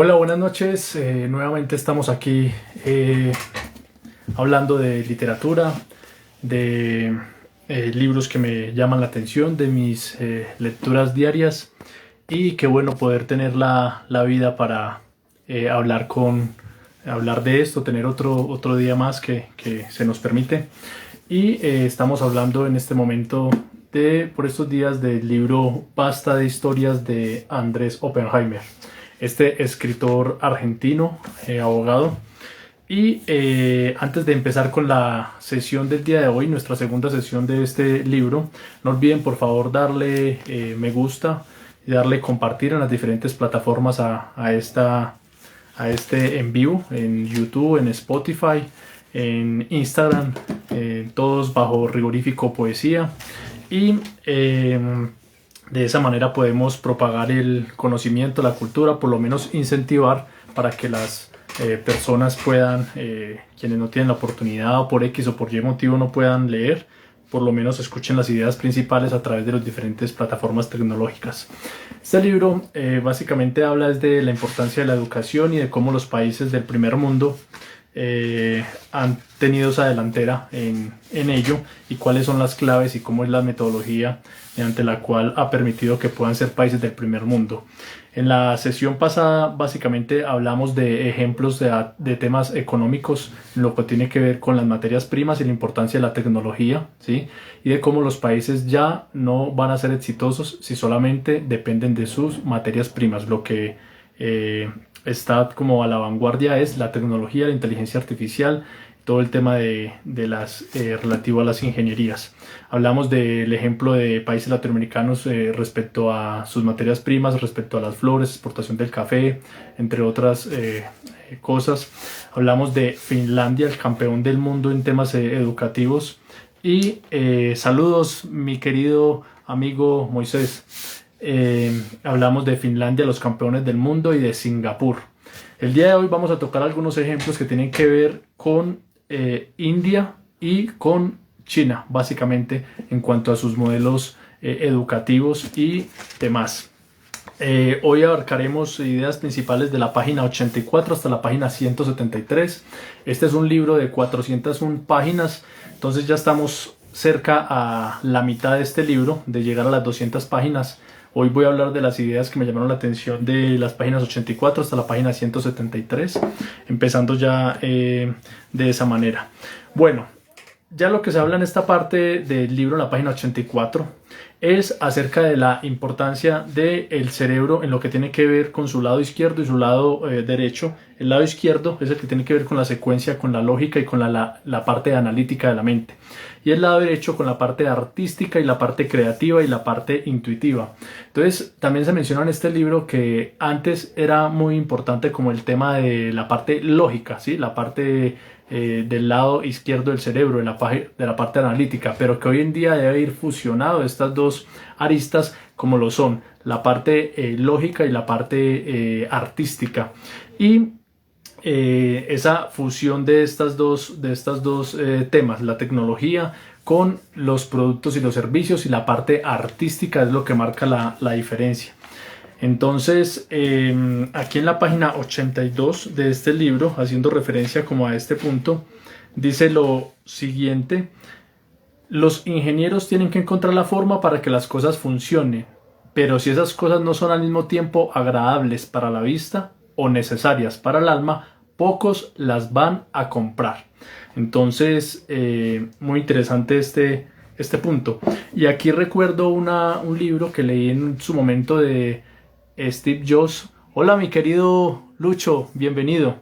Hola, buenas noches. Nuevamente estamos aquí hablando de literatura, de libros que me llaman la atención, de mis lecturas diarias y qué bueno poder tener la vida para hablar de esto, tener otro día más que se nos permite. Y estamos hablando en este momento por estos días del libro Basta de historias de Andrés Oppenheimer, este escritor argentino, abogado. Y antes de empezar con la sesión del día de hoy, nuestra segunda sesión de este libro, no olviden por favor darle me gusta y darle compartir en las diferentes plataformas a este en vivo, en YouTube, en Spotify, en Instagram, todos bajo Rigorífico Poesía. Y de esa manera podemos propagar el conocimiento, la cultura, por lo menos incentivar para que las personas puedan, quienes no tienen la oportunidad o por X o por Y motivo no puedan leer, por lo menos escuchen las ideas principales a través de las diferentes plataformas tecnológicas. Este libro básicamente habla de la importancia de la educación y de cómo los países del primer mundo han tenido esa delantera en ello, y cuáles son las claves y cómo es la metodología mediante la cual ha permitido que puedan ser países del primer mundo. En la sesión pasada básicamente hablamos de ejemplos de temas económicos, lo que tiene que ver con las materias primas y la importancia de la tecnología, ¿sí? Y de cómo los países ya no van a ser exitosos si solamente dependen de sus materias primas. Lo que está como a la vanguardia es la tecnología, la inteligencia artificial, todo el tema de las relativo a las ingenierías. Hablamos del ejemplo de países latinoamericanos respecto a sus materias primas, respecto a las flores, exportación del café, entre otras cosas. Hablamos de Finlandia, el campeón del mundo en temas educativos. Y saludos, mi querido amigo Moisés. Hablamos de Finlandia, los campeones del mundo, y de Singapur. El día de hoy vamos a tocar algunos ejemplos que tienen que ver con India y con China, básicamente en cuanto a sus modelos educativos y demás. Hoy abarcaremos ideas principales de la página 84 hasta la página 173. Este es un libro de 401 páginas, entonces ya estamos cerca a la mitad de este libro, de llegar a las 200 páginas. Hoy voy a hablar de las ideas que me llamaron la atención de las páginas 84 hasta la página 173, empezando ya de esa manera. Bueno, ya lo que se habla en esta parte del libro, en la página 84, es acerca de la importancia del cerebro en lo que tiene que ver con su lado izquierdo y su lado derecho. El lado izquierdo es el que tiene que ver con la secuencia, con la lógica y con la parte analítica de la mente. Y el lado derecho con la parte artística y la parte creativa y la parte intuitiva. Entonces también se menciona en este libro que antes era muy importante como el tema de la parte lógica, ¿sí? La parte del lado izquierdo del cerebro, de la parte analítica, pero que hoy en día debe ir fusionado estas dos aristas, como lo son la parte lógica y la parte artística. Y esa fusión de estas dos temas, la tecnología con los productos y los servicios, y la parte artística, es lo que marca la diferencia. Entonces, aquí en la página 82 de este libro, haciendo referencia como a este punto, dice lo siguiente: los ingenieros tienen que encontrar la forma para que las cosas funcionen, pero si esas cosas no son al mismo tiempo agradables para la vista o necesarias para el alma, pocos las van a comprar. Entonces, muy interesante este punto. Y aquí recuerdo un libro que leí en su momento de Steve Jobs. Hola, mi querido Lucho, bienvenido.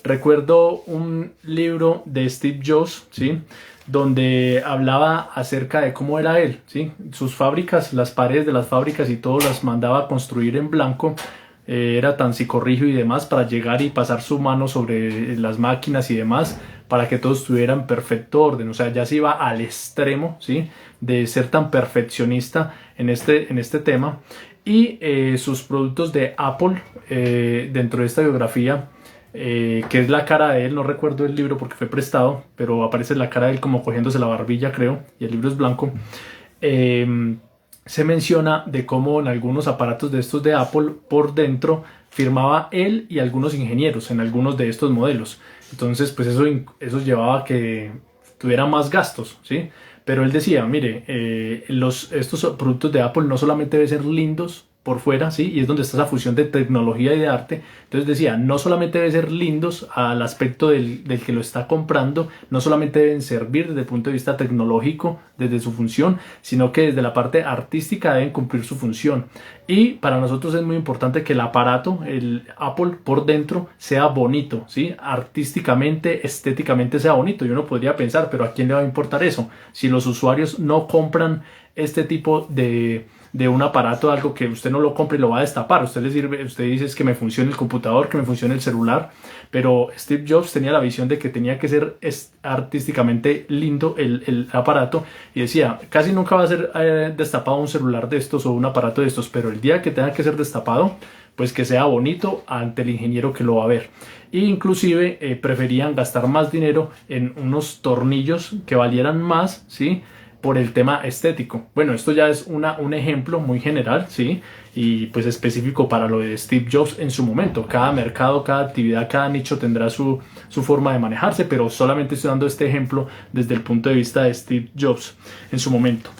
Recuerdo un libro de Steve Jobs, ¿sí?, donde hablaba acerca de cómo era él, ¿sí? Sus fábricas, las paredes de las fábricas y todo las mandaba a construir en blanco. Era tan psicorrígido y demás para llegar y pasar su mano sobre las máquinas y demás para que todo estuviera en perfecto orden. O sea, ya se iba al extremo, ¿sí?, de ser tan perfeccionista en este tema. Y sus productos de Apple, dentro de esta biografía, que es la cara de él, no recuerdo el libro porque fue prestado, pero aparece la cara de él como cogiéndose la barbilla, creo, y el libro es blanco. Se menciona de cómo en algunos aparatos de estos de Apple por dentro firmaba él y algunos ingenieros en algunos de estos modelos. Entonces, pues eso llevaba a que tuviera más gastos, ¿sí? Pero él decía, mire, estos productos de Apple no solamente deben ser lindos por fuera, ¿sí? Y es donde está esa fusión de tecnología y de arte. Entonces decía, no solamente deben ser lindos al aspecto del que lo está comprando, no solamente deben servir desde el punto de vista tecnológico, desde su función, sino que desde la parte artística deben cumplir su función. Y para nosotros es muy importante que el aparato, el Apple por dentro, sea bonito, ¿sí? Artísticamente, estéticamente sea bonito. Y uno podría pensar, pero ¿a quién le va a importar eso? Si los usuarios no compran este tipo de un aparato, algo que usted no lo compre y lo va a destapar. Usted le sirve, usted dice es que me funcione el computador, que me funcione el celular, pero Steve Jobs tenía la visión de que tenía que ser artísticamente lindo el aparato y decía, casi nunca va a ser destapado un celular de estos o un aparato de estos, pero el día que tenga que ser destapado, pues que sea bonito ante el ingeniero que lo va a ver. E inclusive preferían gastar más dinero en unos tornillos que valieran más, ¿sí? Por el tema estético. Bueno, esto ya es un ejemplo muy general, ¿sí? Y pues específico para lo de Steve Jobs en su momento. Cada mercado, cada actividad, cada nicho tendrá su forma de manejarse, pero solamente estoy dando este ejemplo desde el punto de vista de Steve Jobs en su momento.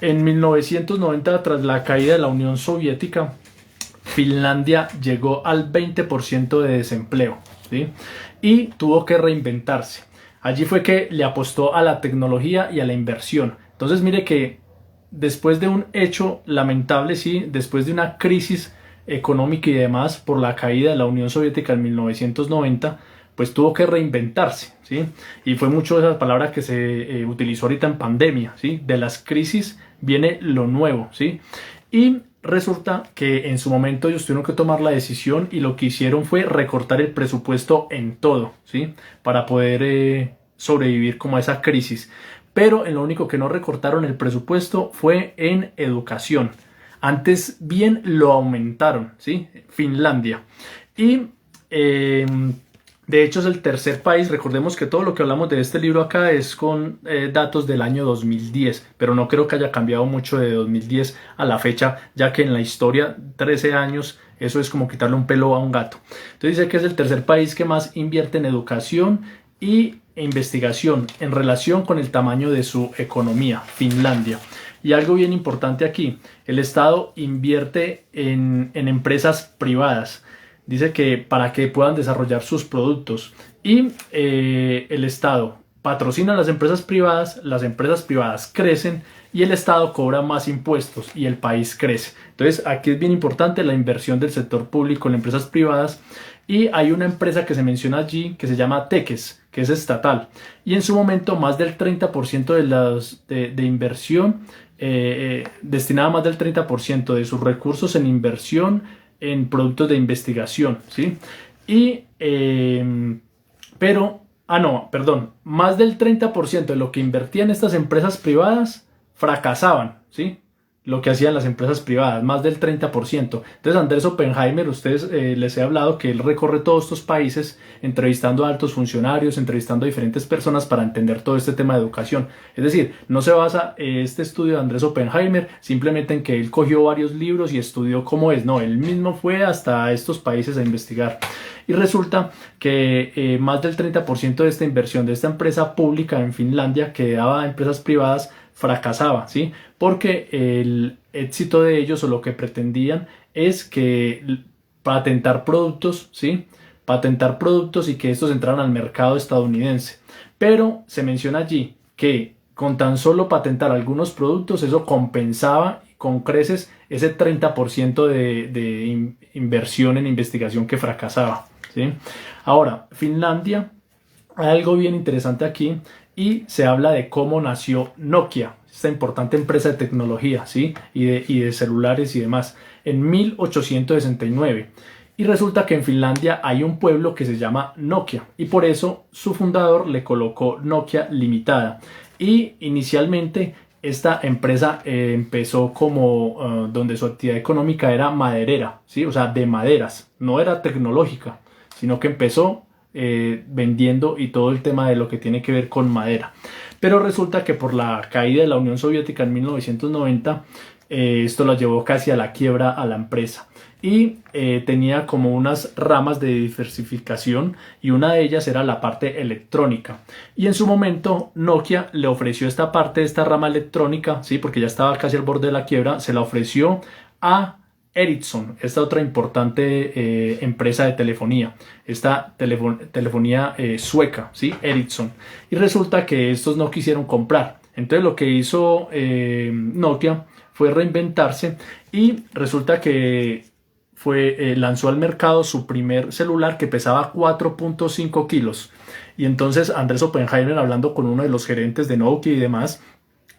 En 1990, tras la caída de la Unión Soviética, Finlandia llegó al 20% de desempleo, ¿sí? Y tuvo que reinventarse. Allí fue que le apostó a la tecnología y a la inversión. Entonces mire que después de un hecho lamentable, sí, después de una crisis económica y demás por la caída de la Unión Soviética en 1990, pues tuvo que reinventarse, ¿sí? Y fue mucho esa palabra que se utilizó ahorita en pandemia, ¿sí? De las crisis viene lo nuevo, ¿sí? Y resulta que en su momento ellos tuvieron que tomar la decisión y lo que hicieron fue recortar el presupuesto en todo, ¿sí? Para poder sobrevivir como a esa crisis. Pero en lo único que no recortaron el presupuesto fue en educación. Antes bien lo aumentaron, ¿sí? Finlandia. Y de hecho es el tercer país. Recordemos que todo lo que hablamos de este libro acá es con datos del año 2010, pero no creo que haya cambiado mucho de 2010 a la fecha, ya que en la historia 13 años, eso es como quitarle un pelo a un gato. Entonces dice que es el tercer país que más invierte en educación y investigación en relación con el tamaño de su economía, Finlandia. Y algo bien importante aquí, el Estado invierte en empresas privadas. Dice que para que puedan desarrollar sus productos y el Estado patrocina a las empresas privadas crecen y el Estado cobra más impuestos y el país crece. Entonces aquí es bien importante la inversión del sector público en empresas privadas y hay una empresa que se menciona allí que se llama Tekes, que es estatal y en su momento más del 30% de inversión destinaba más del 30% de sus recursos en inversión en productos de investigación, ¿sí? Y, más del 30% de lo que invertían estas empresas privadas fracasaban, ¿sí? Lo que hacían las empresas privadas, más del 30%. Entonces Andrés Oppenheimer, ustedes les he hablado que él recorre todos estos países entrevistando a altos funcionarios, entrevistando a diferentes personas para entender todo este tema de educación. Es decir, no se basa este estudio de Andrés Oppenheimer simplemente en que él cogió varios libros y estudió cómo es. No, él mismo fue hasta estos países a investigar. Y resulta que más del 30% de esta inversión de esta empresa pública en Finlandia que daba a empresas privadas fracasaba, ¿sí? Porque el éxito de ellos o lo que pretendían es que patentar productos, ¿sí? Patentar productos y que estos entraran al mercado estadounidense. Pero se menciona allí que con tan solo patentar algunos productos, eso compensaba con creces ese 30% de inversión en investigación que fracasaba, ¿sí? Ahora, Finlandia, hay algo bien interesante aquí y se habla de cómo nació Nokia, esta importante empresa de tecnología, ¿sí? y de celulares y demás, en 1869. Y resulta que en Finlandia hay un pueblo que se llama Nokia y por eso su fundador le colocó Nokia Limitada. Y inicialmente esta empresa empezó como donde su actividad económica era maderera, ¿sí? O sea, de maderas, no era tecnológica, sino que empezó vendiendo y todo el tema de lo que tiene que ver con madera. Pero resulta que por la caída de la Unión Soviética en 1990, esto la llevó casi a la quiebra a la empresa. y tenía como unas ramas de diversificación y una de ellas era la parte electrónica. Y en su momento Nokia le ofreció esta parte de esta rama electrónica, ¿sí? Porque ya estaba casi al borde de la quiebra, se la ofreció a Ericsson, esta otra importante empresa de telefonía, esta telefonía sueca, ¿sí? Ericsson. Y resulta que estos no quisieron comprar. Entonces lo que hizo Nokia fue reinventarse y resulta que lanzó al mercado su primer celular que pesaba 4.5 kilos. Y entonces Andrés Oppenheimer, hablando con uno de los gerentes de Nokia y demás,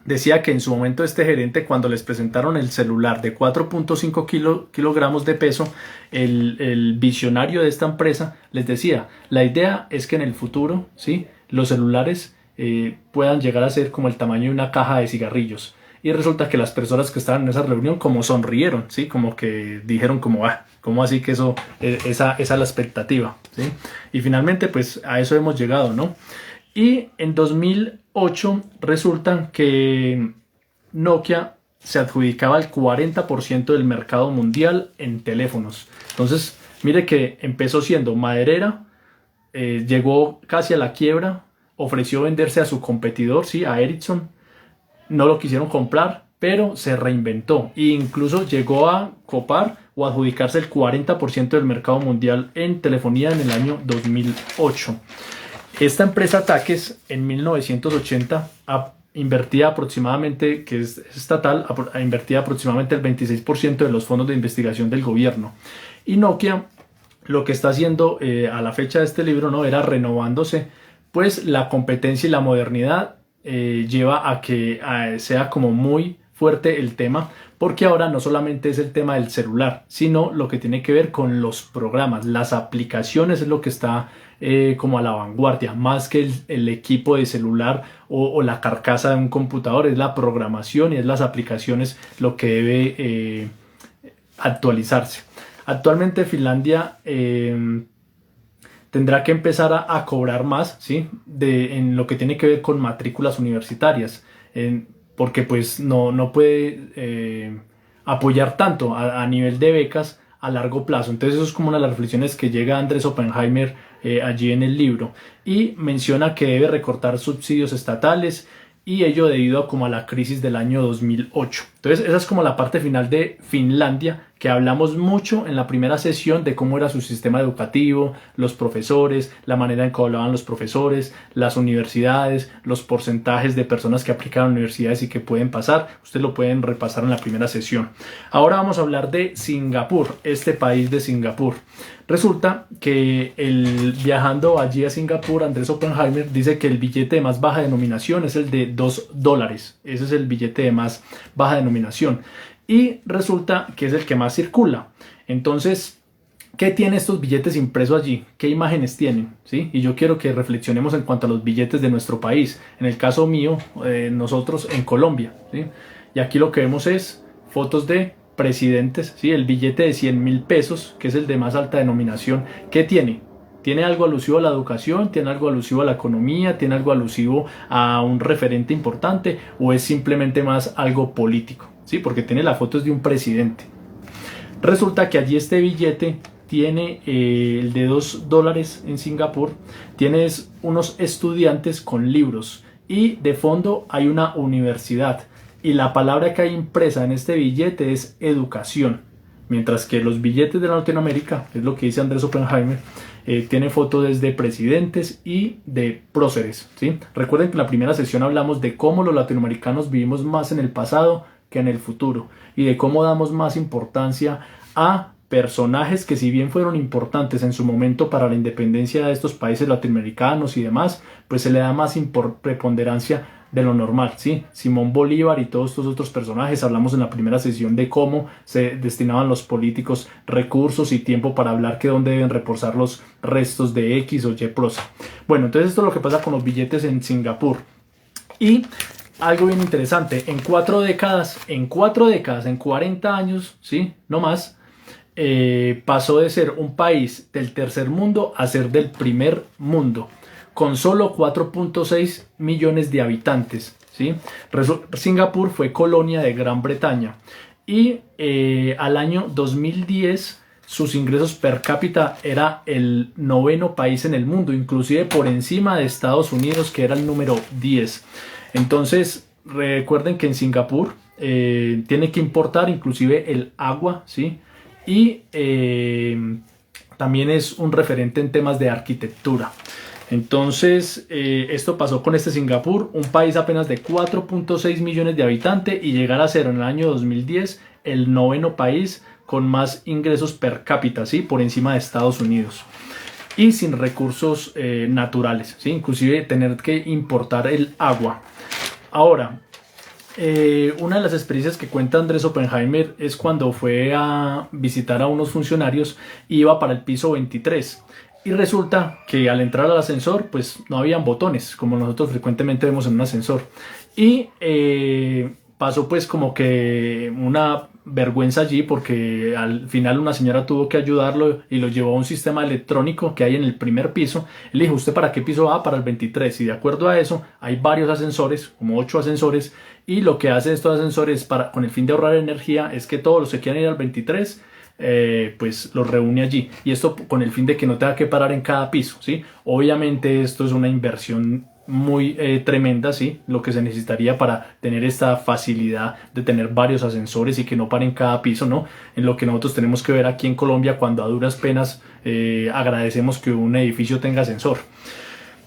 decía que en su momento este gerente, cuando les presentaron el celular de 4.5 kilogramos de peso, el visionario de esta empresa les decía, la idea es que en el futuro, ¿sí?, los celulares puedan llegar a ser como el tamaño de una caja de cigarrillos. Y resulta que las personas que estaban en esa reunión como sonrieron, ¿sí? Como que dijeron como, ¿cómo así que eso, esa es la expectativa, ¿sí? Y finalmente pues a eso hemos llegado, ¿no? Y en 2008 resulta que Nokia se adjudicaba el 40% del mercado mundial en teléfonos. Entonces, mire que empezó siendo maderera, llegó casi a la quiebra, ofreció venderse a su competidor, ¿sí?, a Ericsson. No lo quisieron comprar, pero se reinventó e incluso llegó a copar o adjudicarse el 40% del mercado mundial en telefonía en el año 2008. Esta empresa Ataques en 1980 invertía aproximadamente, que es estatal, invertía aproximadamente el 26% de los fondos de investigación del gobierno. Y Nokia lo que está haciendo a la fecha de este libro, ¿no?, era renovándose, pues la competencia y la modernidad lleva a que sea como muy fuerte el tema, porque ahora no solamente es el tema del celular, sino lo que tiene que ver con los programas, las aplicaciones es lo que está como a la vanguardia, más que el equipo de celular o la carcasa de un computador, es la programación y es las aplicaciones lo que debe actualizarse. Actualmente Finlandia tendrá que empezar a cobrar más, ¿sí?, en lo que tiene que ver con matrículas universitarias, porque pues no puede apoyar tanto a nivel de becas a largo plazo. Entonces eso es como una de las reflexiones que llega Andrés Oppenheimer allí en el libro, y menciona que debe recortar subsidios estatales, y ello debido a la crisis del año 2008. Entonces esa es como la parte final de Finlandia, que hablamos mucho en la primera sesión de cómo era su sistema educativo, los profesores, la manera en que hablaban los profesores, las universidades, los porcentajes de personas que aplican a universidades y que pueden pasar. Ustedes lo pueden repasar en la primera sesión. Ahora vamos a hablar de Singapur, este país de Singapur. Resulta que viajando allí a Singapur, Andrés Oppenheimer dice que el billete de más baja denominación es el de $2. Ese es el billete de más baja denominación. Y resulta que es el que más circula. Entonces, ¿qué tienen estos billetes impresos allí? ¿Qué imágenes tienen? ¿Sí? Y yo quiero que reflexionemos en cuanto a los billetes de nuestro país. En el caso mío, nosotros en Colombia, ¿sí? Y aquí lo que vemos es fotos de presidentes, ¿sí? El billete de 100.000 pesos, que es el de más alta denominación. ¿Qué tiene? ¿Tiene algo alusivo a la educación? ¿Tiene algo alusivo a la economía? ¿Tiene algo alusivo a un referente importante? ¿O es simplemente más algo político? ¿Sí? Porque tiene las fotos de un presidente. Resulta que allí este billete tiene el de $2 en Singapur. Tienes unos estudiantes con libros y de fondo hay una universidad. Y la palabra que hay impresa en este billete es educación. Mientras que los billetes de Latinoamérica, es lo que dice Andrés Oppenheimer, tiene fotos desde presidentes y de próceres, ¿sí? Recuerden que en la primera sesión hablamos de cómo los latinoamericanos vivimos más en el pasado que en el futuro, y de cómo damos más importancia a personajes que, si bien fueron importantes en su momento para la independencia de estos países latinoamericanos y demás, pues se le da más preponderancia de lo normal, ¿sí? Simón Bolívar y todos estos otros personajes. Hablamos en la primera sesión de cómo se destinaban los políticos recursos y tiempo para hablar que dónde deben reposar los restos de X o Y prócer. Bueno, entonces esto es lo que pasa con los billetes en Singapur. Y algo bien interesante, en 40 años, ¿sí?, no más, pasó de ser un país del tercer mundo a ser del primer mundo, con solo 4.6 millones de habitantes, ¿sí? Singapur fue colonia de Gran Bretaña y al año 2010 sus ingresos per cápita era el noveno país en el mundo, inclusive por encima de Estados Unidos, que era el número 10. Entonces recuerden que en Singapur tiene que importar inclusive el agua, ¿sí? Y también es un referente en temas de arquitectura. Entonces, esto pasó con este Singapur, un país apenas de 4.6 millones de habitantes, y llegar a ser en el año 2010 el noveno país con más ingresos per cápita, ¿sí? Por encima de Estados Unidos. Y sin recursos naturales, ¿sí? Inclusive tener que importar el agua. Ahora, una de las experiencias que cuenta Andrés Oppenheimer es cuando fue a visitar a unos funcionarios y iba para el piso 23. Y resulta que al entrar al ascensor, pues no habían botones, como nosotros frecuentemente vemos en un ascensor. Y pasó pues como que una vergüenza allí, porque al final una señora tuvo que ayudarlo y lo llevó a un sistema electrónico que hay en el primer piso. Él le dijo: ¿usted para qué piso va? Para el 23. Y de acuerdo a eso hay varios ascensores, como 8 ascensores, y lo que hacen estos ascensores con el fin de ahorrar energía es que todos los que quieran ir al 23 pues los reúne allí, y esto con el fin de que no tenga que parar en cada piso, ¿sí? Obviamente esto es una inversión muy tremenda, ¿sí? Lo que se necesitaría para tener esta facilidad de tener varios ascensores y que no paren cada piso, ¿no? En lo que nosotros tenemos que ver aquí en Colombia, cuando a duras penas agradecemos que un edificio tenga ascensor.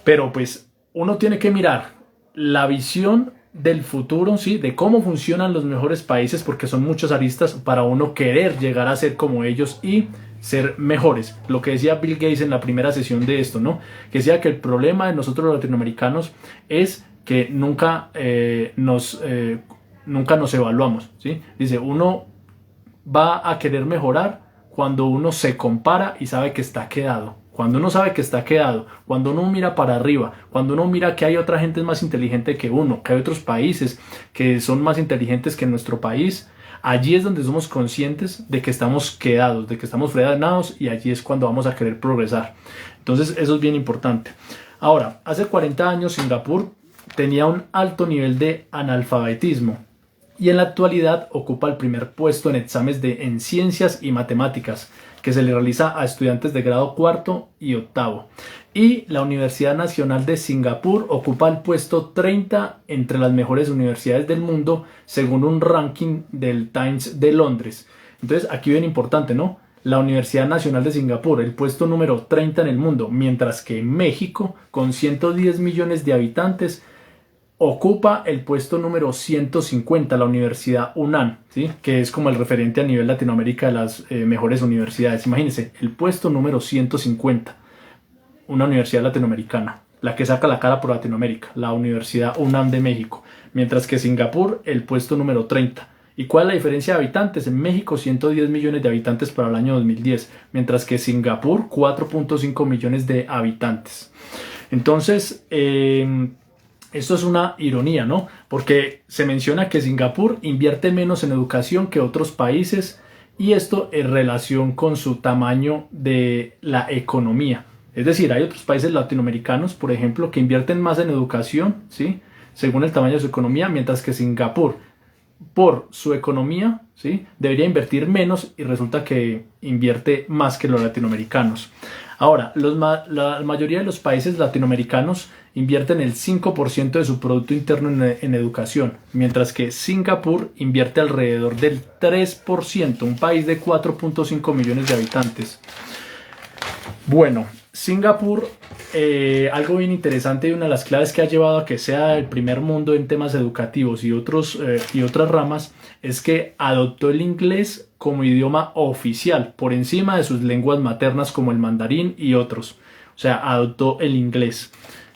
Pero pues uno tiene que mirar la visión del futuro, ¿sí? De cómo funcionan los mejores países, porque son muchas aristas para uno querer llegar a ser como ellos y ser mejores. Lo que decía Bill Gates en la primera sesión de esto, ¿no? Que decía que el problema de nosotros los latinoamericanos es que nunca nos evaluamos, ¿sí? Dice, uno va a querer mejorar cuando uno se compara y sabe que está quedado. Cuando uno sabe que está quedado, cuando uno mira para arriba, cuando uno mira que hay otra gente más inteligente que uno, que hay otros países que son más inteligentes que nuestro país, allí es donde somos conscientes de que estamos quedados, de que estamos frenados, y allí es cuando vamos a querer progresar. Entonces eso es bien importante. Ahora, hace 40 años Singapur tenía un alto nivel de analfabetismo, y en la actualidad ocupa el primer puesto en exámenes en ciencias y matemáticas, que se le realiza a estudiantes de grado cuarto y octavo. Y la Universidad Nacional de Singapur ocupa el puesto 30 entre las mejores universidades del mundo, según un ranking del Times de Londres. Entonces aquí bien importante, ¿no? La Universidad Nacional de Singapur, el puesto número 30 en el mundo, mientras que México, con 110 millones de habitantes, ocupa el puesto número 150, la Universidad UNAM, ¿sí? Que es como el referente a nivel Latinoamérica de las mejores universidades. Imagínense, el puesto número 150, una universidad latinoamericana, la que saca la cara por Latinoamérica, la Universidad UNAM de México, mientras que Singapur, el puesto número 30. ¿Y cuál es la diferencia de habitantes? En México 110 millones de habitantes para el año 2010, mientras que Singapur 4.5 millones de habitantes. Entonces, esto es una ironía, ¿no? Porque se menciona que Singapur invierte menos en educación que otros países, y esto en relación con su tamaño de la economía. Es decir, hay otros países latinoamericanos, por ejemplo, que invierten más en educación, ¿sí? Según el tamaño de su economía, mientras que Singapur, por su economía, ¿sí? Debería invertir menos, y resulta que invierte más que los latinoamericanos. Ahora, la mayoría de los países latinoamericanos invierten el 5% de su Producto Interno en educación, mientras que Singapur invierte alrededor del 3%, un país de 4.5 millones de habitantes. Bueno, Singapur, algo bien interesante y una de las claves que ha llevado a que sea el primer mundo en temas educativos y otras ramas, es que adoptó el inglés como idioma oficial por encima de sus lenguas maternas como el mandarín y otros. O sea, adoptó el inglés.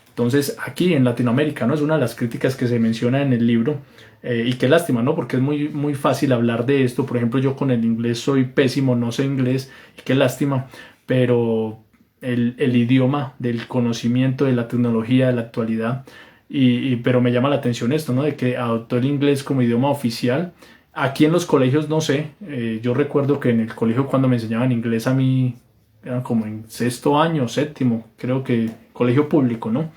Entonces aquí en Latinoamérica, ¿no? Es una de las críticas que se menciona en el libro, y qué lástima, ¿no? Porque es muy fácil hablar de esto. Por ejemplo, yo con el inglés soy pésimo, no sé inglés, y qué lástima, pero el idioma del conocimiento de la tecnología de la actualidad, pero me llama la atención esto, ¿no? De que adoptó el inglés como idioma oficial. Aquí en los colegios no sé, yo recuerdo que en el colegio cuando me enseñaban inglés a mí, era como en sexto año, séptimo, creo que colegio público, ¿no?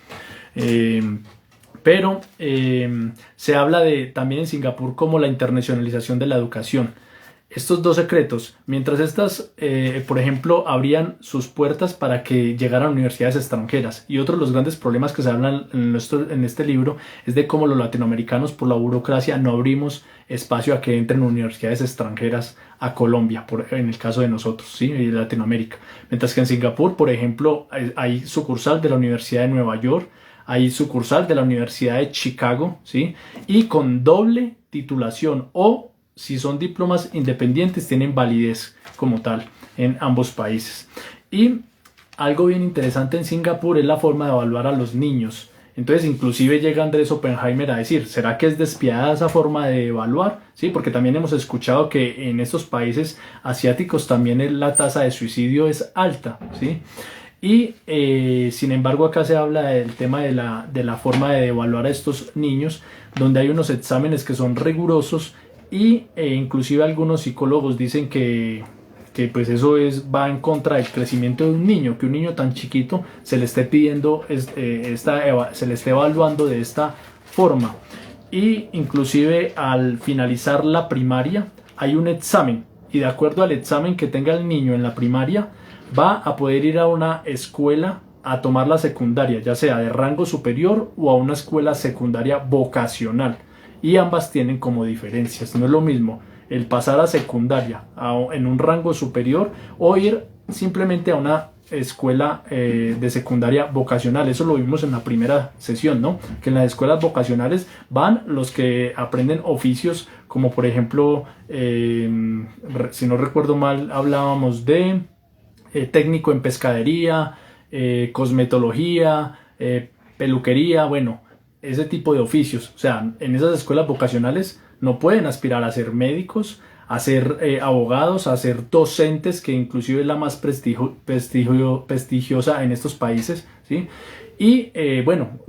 Pero se habla de también en Singapur como la internacionalización de la educación. Estos dos secretos, mientras estas, por ejemplo, abrían sus puertas para que llegaran a universidades extranjeras. Y otro de los grandes problemas que se hablan en este libro es de cómo los latinoamericanos, por la burocracia, no abrimos espacio a que entren universidades extranjeras a Colombia, en el caso de nosotros, ¿sí? Y de Latinoamérica. Mientras que en Singapur, por ejemplo, hay sucursal de la Universidad de Nueva York, hay sucursal de la Universidad de Chicago, ¿sí? Y con doble titulación, o si son diplomas independientes, tienen validez como tal en ambos países. Y algo bien interesante en Singapur es la forma de evaluar a los niños. Entonces inclusive llega Andrés Oppenheimer a decir, ¿será que es despiadada esa forma de evaluar? Sí, porque también hemos escuchado que en estos países asiáticos también la tasa de suicidio es alta, ¿sí? Y sin embargo acá se habla del tema de la forma de evaluar a estos niños, donde hay unos exámenes que son rigurosos y inclusive algunos psicólogos dicen que pues eso va en contra del crecimiento de un niño, que un niño tan chiquito se le esté pidiendo, se le esté evaluando de esta forma. Y inclusive al finalizar la primaria hay un examen, y de acuerdo al examen que tenga el niño en la primaria va a poder ir a una escuela a tomar la secundaria, ya sea de rango superior o a una escuela secundaria vocacional. Y ambas tienen como diferencias. No es lo mismo el pasar a secundaria en un rango superior o ir simplemente a una escuela de secundaria vocacional. Eso lo vimos en la primera sesión, ¿no? Que en las escuelas vocacionales van los que aprenden oficios como por ejemplo, si no recuerdo mal, hablábamos de técnico en pescadería, cosmetología, peluquería, bueno, ese tipo de oficios. O sea, en esas escuelas vocacionales no pueden aspirar a ser médicos, a ser abogados, a ser docentes, que inclusive es la más prestigiosa en estos países, ¿sí? Y bueno,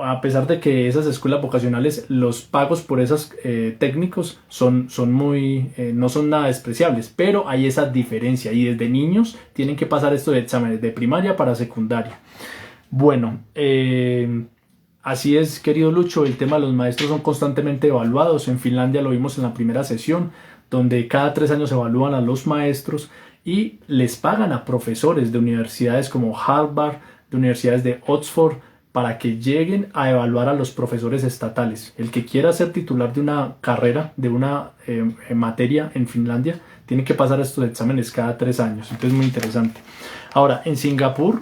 a pesar de que esas escuelas vocacionales, los pagos por esos técnicos no son nada despreciables, pero hay esa diferencia y desde niños tienen que pasar estos exámenes de primaria para secundaria. Bueno, así es, querido Lucho, el tema de los maestros son constantemente evaluados. En Finlandia lo vimos en la primera sesión, donde cada 3 años evalúan a los maestros y les pagan a profesores de universidades como Harvard, de universidades de Oxford, para que lleguen a evaluar a los profesores estatales. El que quiera ser titular de una carrera, de una materia en Finlandia, tiene que pasar estos exámenes cada 3 años. Entonces, muy interesante. Ahora, en Singapur,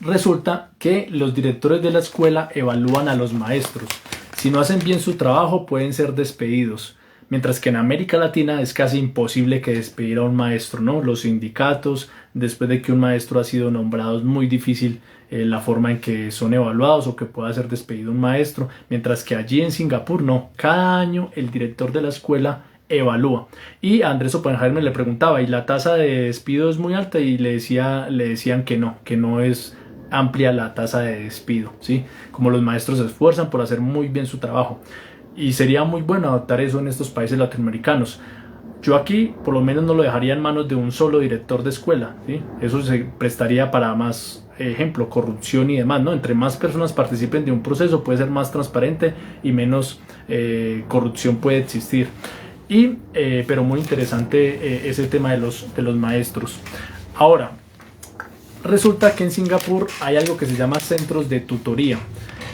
resulta que los directores de la escuela evalúan a los maestros. Si no hacen bien su trabajo, pueden ser despedidos. Mientras que en América Latina es casi imposible que despedir a un maestro, ¿no? Los sindicatos, después de que un maestro ha sido nombrado, es muy difícil la forma en que son evaluados o que pueda ser despedido un maestro. Mientras que allí en Singapur no. Cada año el director de la escuela evalúa. Y a Andrés Oppenheimer le preguntaba, ¿y la tasa de despido es muy alta? Y le decían que no es amplia la tasa de despido, ¿sí? Como los maestros se esfuerzan por hacer muy bien su trabajo. Y sería muy bueno adoptar eso en estos países latinoamericanos. Yo aquí por lo menos no lo dejaría en manos de un solo director de escuela, ¿sí? Eso se prestaría para más, ejemplo, corrupción y demás, ¿no? Entre más personas participen de un proceso puede ser más transparente y menos corrupción puede existir. Pero muy interesante ese tema de los maestros. Ahora, resulta que en Singapur hay algo que se llama centros de tutoría.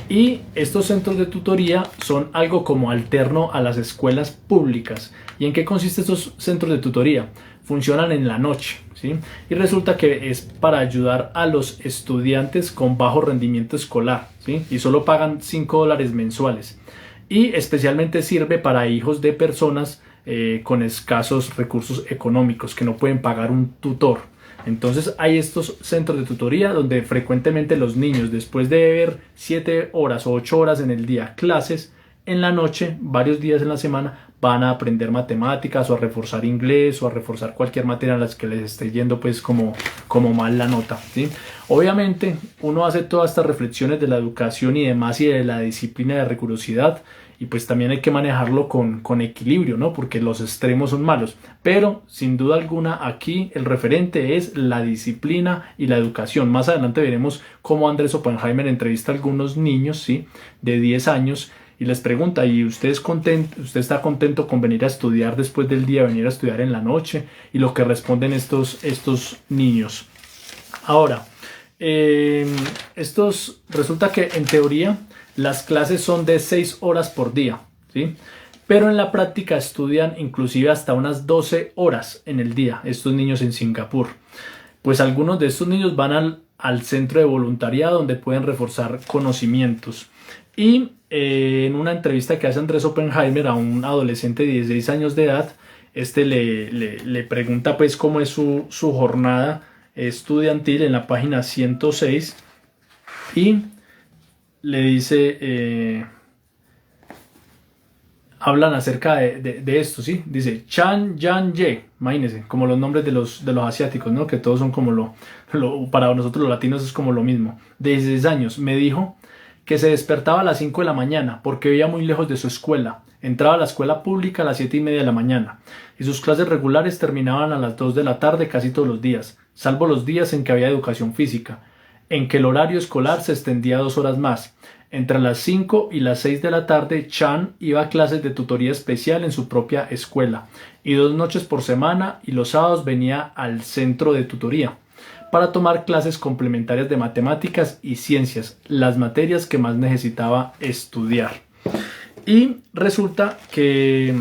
Y estos centros de tutoría son algo como alterno a las escuelas públicas. ¿Y en qué consisten estos centros de tutoría? Funcionan en la noche, ¿sí? Y resulta que es para ayudar a los estudiantes con bajo rendimiento escolar, ¿sí? Y solo pagan $5 mensuales. Y especialmente sirve para hijos de personas con escasos recursos económicos que no pueden pagar un tutor. Entonces hay estos centros de tutoría donde frecuentemente los niños, después de ver 7 horas o 8 horas en el día clases, en la noche, varios días en la semana, van a aprender matemáticas o a reforzar inglés o a reforzar cualquier materia en las que les esté yendo pues como mal la nota, ¿sí? Obviamente uno hace todas estas reflexiones de la educación y demás y de la disciplina de rigurosidad y pues también hay que manejarlo con equilibrio, ¿no? Porque los extremos son malos. Pero sin duda alguna aquí el referente es la disciplina y la educación. Más adelante veremos cómo Andrés Oppenheimer entrevista a algunos niños, ¿sí? De 10 años y les pregunta, ¿y usted es contento, usted está contento con venir a estudiar después del día, venir a estudiar en la noche? Y lo que responden estos niños. Ahora, resulta que en teoría las clases son de 6 horas por día, ¿sí? Pero en la práctica estudian inclusive hasta unas 12 horas en el día, estos niños en Singapur. Pues algunos de estos niños van al centro de voluntariado donde pueden reforzar conocimientos. Y en una entrevista que hace Andrés Oppenheimer a un adolescente de 16 años de edad, le pregunta pues cómo es su jornada estudiantil en la página 106 y le dice, hablan acerca de esto, ¿sí? Dice Chan Yan Ye, imagínense, como los nombres de los asiáticos, ¿no? Que todos son como para nosotros los latinos es como lo mismo. De 16 años, me dijo que se despertaba a las 5 de la mañana porque vivía muy lejos de su escuela. Entraba a la escuela pública a las 7:30 de la mañana y sus clases regulares terminaban a las 2 de la tarde casi todos los días, salvo los días en que había educación física, en que el horario escolar se extendía 2 horas más. Entre las 5 y las 6 de la tarde, Chan iba a clases de tutoría especial en su propia escuela y 2 noches por semana y los sábados venía al centro de tutoría para tomar clases complementarias de matemáticas y ciencias, las materias que más necesitaba estudiar. Y resulta que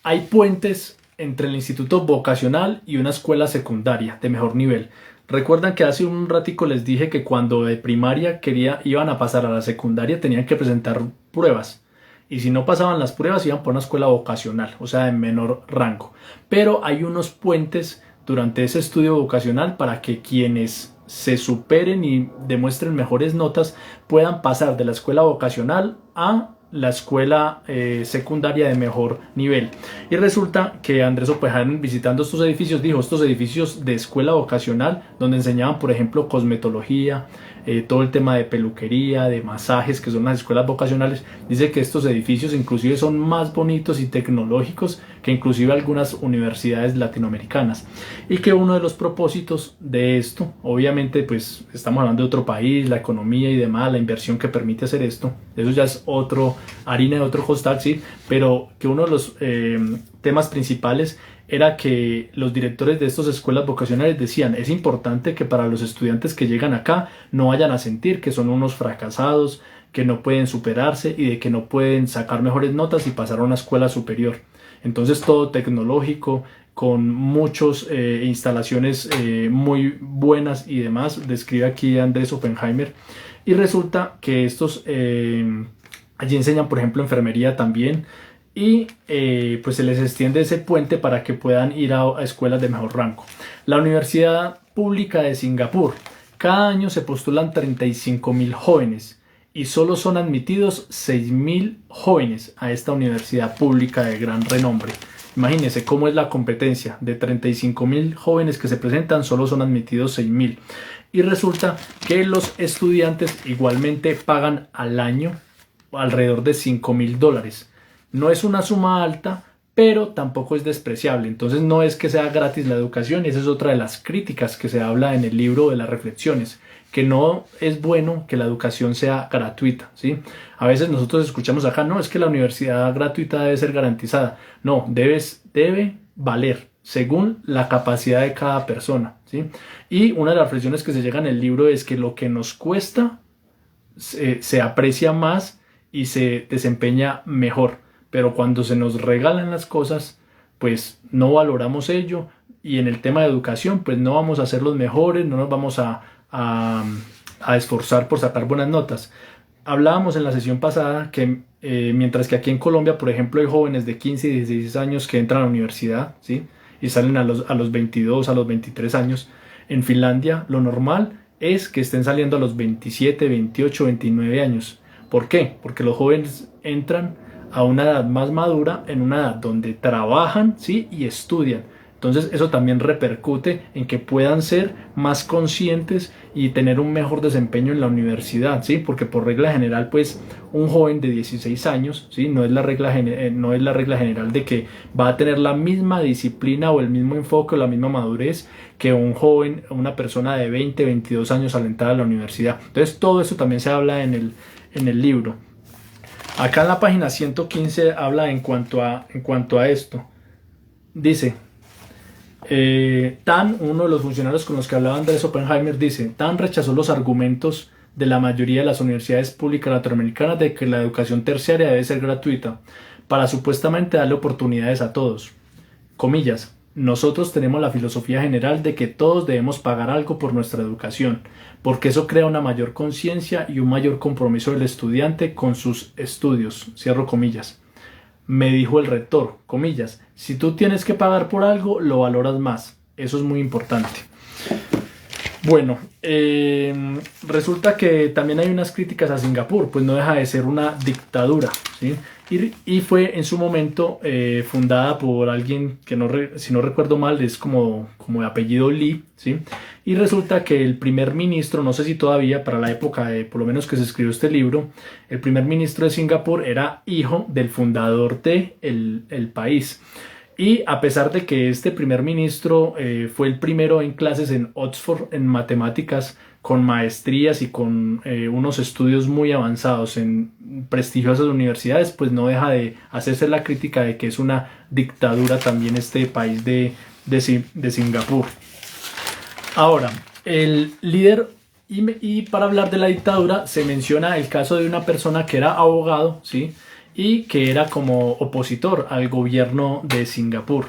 hay puentes entre el instituto vocacional y una escuela secundaria de mejor nivel. Recuerdan que hace un ratico les dije que cuando de primaria iban a pasar a la secundaria tenían que presentar pruebas. Y si no pasaban las pruebas iban por una escuela vocacional, o sea, de menor rango. Pero hay unos puentes durante ese estudio vocacional para que quienes se superen y demuestren mejores notas puedan pasar de la escuela vocacional a la escuela secundaria de mejor nivel. Y resulta que Andrés Oppenheimer, visitando estos edificios, dijo, estos edificios de escuela vocacional donde enseñaban por ejemplo cosmetología, todo el tema de peluquería, de masajes, que son las escuelas vocacionales, dice que estos edificios inclusive son más bonitos y tecnológicos que inclusive algunas universidades latinoamericanas, y que uno de los propósitos de esto, obviamente pues estamos hablando de otro país, la economía y demás, la inversión que permite hacer esto, eso ya es harina de otro costal, ¿sí? Pero que uno de los temas principales era que los directores de estas escuelas vocacionales decían, es importante que para los estudiantes que llegan acá no vayan a sentir que son unos fracasados, que no pueden superarse y de que no pueden sacar mejores notas y pasar a una escuela superior. Entonces todo tecnológico, con muchas instalaciones muy buenas y demás, describe aquí Andrés Oppenheimer. Y resulta que allí enseñan por ejemplo enfermería también, y pues se les extiende ese puente para que puedan ir a escuelas de mejor rango. La Universidad Pública de Singapur, cada año se postulan 35.000 jóvenes y solo son admitidos 6.000 jóvenes a esta universidad pública de gran renombre. Imagínense cómo es la competencia, de 35.000 jóvenes que se presentan, solo son admitidos 6.000. Y resulta que los estudiantes igualmente pagan al año alrededor de $5.000. No es una suma alta, pero tampoco es despreciable. Entonces no es que sea gratis la educación, y esa es otra de las críticas que se habla en el libro de las reflexiones, que no es bueno que la educación sea gratuita, ¿sí? A veces nosotros escuchamos acá, no, es que la universidad gratuita debe ser garantizada. No, debe valer según la capacidad de cada persona, ¿sí? Y una de las reflexiones que se llega en el libro es que lo que nos cuesta se aprecia más y se desempeña mejor. Pero cuando se nos regalan las cosas, pues no valoramos ello, y en el tema de educación, pues no vamos a ser los mejores, no nos vamos a esforzar por sacar buenas notas. Hablábamos en la sesión pasada que mientras que aquí en Colombia, por ejemplo, hay jóvenes de 15 y 16 años que entran a la universidad, ¿sí? Y salen a los 22, a los 23 años. En Finlandia lo normal es que estén saliendo a los 27, 28, 29 años. ¿Por qué? Porque los jóvenes entran a una edad más madura, en una edad donde trabajan, ¿sí? Y estudian. Entonces eso también repercute en que puedan ser más conscientes y tener un mejor desempeño en la universidad, ¿sí? Porque por regla general, pues un joven de 16 años, ¿sí? No es la regla general de que va a tener la misma disciplina o el mismo enfoque o la misma madurez que un joven, una persona de 20, 22 años al entrar a la universidad. Entonces todo eso también se habla en el libro. Acá en la página 115 habla en cuanto a esto. Dice, uno de los funcionarios con los que hablaba Andrés Oppenheimer, dice, Tan rechazó los argumentos de la mayoría de las universidades públicas latinoamericanas de que la educación terciaria debe ser gratuita para supuestamente darle oportunidades a todos. Comillas, nosotros tenemos la filosofía general de que todos debemos pagar algo por nuestra educación, porque eso crea una mayor conciencia y un mayor compromiso del estudiante con sus estudios. Cierro comillas. Me dijo el rector, comillas, si tú tienes que pagar por algo, lo valoras más. Eso es muy importante. Bueno, resulta que también hay unas críticas a Singapur, pues no deja de ser una dictadura, ¿sí? Y fue en su momento fundada por alguien que si no recuerdo mal es como de apellido Lee, ¿sí? Y resulta que el primer ministro, no sé si todavía para la época por lo menos que se escribió este libro, el primer ministro de Singapur era hijo del fundador de el país. Y a pesar de que este primer ministro fue el primero en clases en Oxford en matemáticas, con maestrías y con unos estudios muy avanzados en prestigiosas universidades, pues no deja de hacerse la crítica de que es una dictadura también este país de Singapur. Ahora, el líder, y para hablar de la dictadura se menciona el caso de una persona que era abogado, ¿sí? Y que era como opositor al gobierno de Singapur.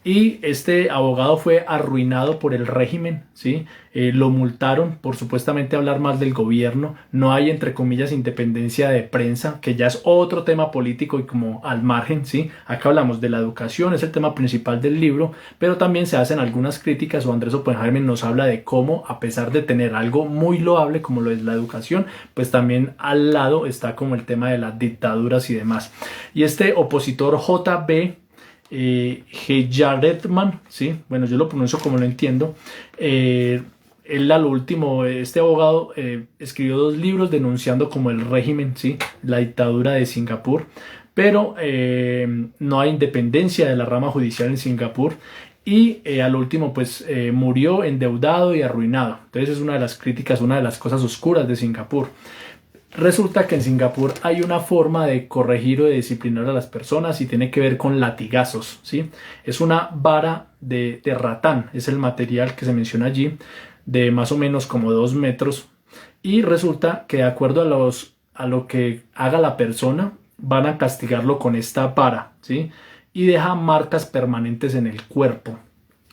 Y este abogado fue arruinado por el régimen, ¿sí? Lo multaron por supuestamente hablar mal del gobierno. No hay, entre comillas, independencia de prensa, que ya es otro tema político y como al margen, ¿sí? Acá hablamos de la educación, es el tema principal del libro, pero también se hacen algunas críticas, o Andrés Oppenheimer nos habla de cómo, a pesar de tener algo muy loable como lo es la educación, pues también al lado está como el tema de las dictaduras y demás. Y este opositor J.B. Jeyaretnam, ¿sí? Bueno, yo lo pronuncio como lo entiendo. Él a lo último, este abogado escribió 2 libros denunciando como el régimen, ¿sí? La dictadura de Singapur, pero no hay independencia de la rama judicial en Singapur. Y a lo último pues murió endeudado y arruinado. Entonces es una de las críticas, una de las cosas oscuras de Singapur. Resulta que en Singapur hay una forma de corregir o de disciplinar a las personas y tiene que ver con latigazos, ¿sí? Es una vara de ratán, es el material que se menciona allí, de más o menos como 2 metros. Y resulta que de acuerdo a lo que haga la persona, van a castigarlo con esta vara, ¿sí? Y deja marcas permanentes en el cuerpo.